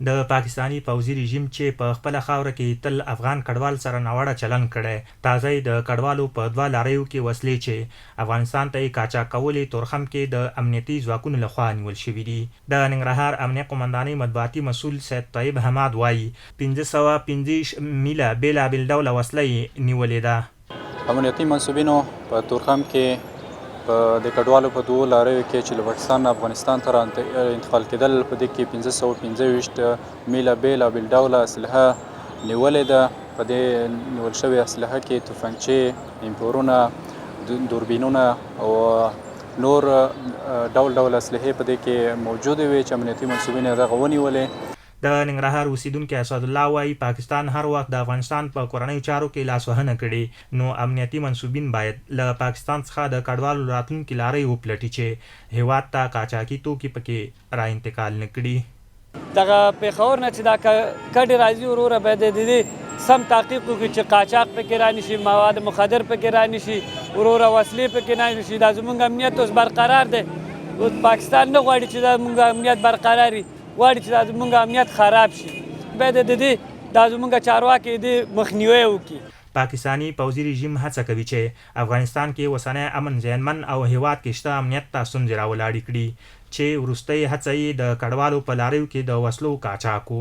د پاکستانی پوځي رژیم چې په خپل خاوره کې تل افغان کډوال سره ناوړه چلن کړي، تازه د کډوالو په دوه لاریو کې وسلې چې افغانستان ته یې قاچاق کولې تورخم کې د امنیتي ځواکونو لخوا نیول شوي دي. د ننګرهار امنیه قومندانۍ مطبوعاتي مسؤل سید طیب حماد وایي 515 میله بېلابېل ډوله وسله یې نیولې ده. امنیتي منصوبینو په تورخم کې د کډوالو په دوو لاریو کې چې له پاکستان نه افغانستان ته انتقال کېدل، په دې کې 525 میله بېلابېل ډوله اسلحه نیولې ده. په دې نیول شوې اسلحه کې توفنچې، امپورونه، دوربینونه او نور ډول ډول اسلحې په دې کې موجودې وې چې امنیتي منصوبین یې دغه ونیولې. د ننګرهار اوسیدونکي اسدالله وایي پاکستان هر وخت د افغانستان په کورنیو چارو کې لاسوهنه کړې، نو امنیتي منصوبین باید له پاکستان څخه د کډوالو راتلونکي لارې وپلټي چې هیواد ته قاچاقي توکي پکې را انتقال نه کړي. دغه پېښور نه چې دا کډې راځي وروره باید د دې سم تحقیق وکړي چې قاچاق پکې رانشي، مواد مخدر پکې رانشي، وروره وسلې پکې رانشي. دا زموږ امنیت اوس برقرار دی. پاکستان نه غواړي چې دا زموږ امنیت برقرار وي، غواړي چې دا زموږ امنیت خراب شي. باید د دې دا زموږ چارواکي د مخنیوی وکړي. پاکستانی پوځي رژیم هڅه کوي چې افغانستان کې اوسنی امن زیانمن او هیواد کې شته امنیت ته ستونزې راولاړې کړي، چې وروستۍ هڅه یې د کډوالو په لاریو کې د وسلو قاچاق و.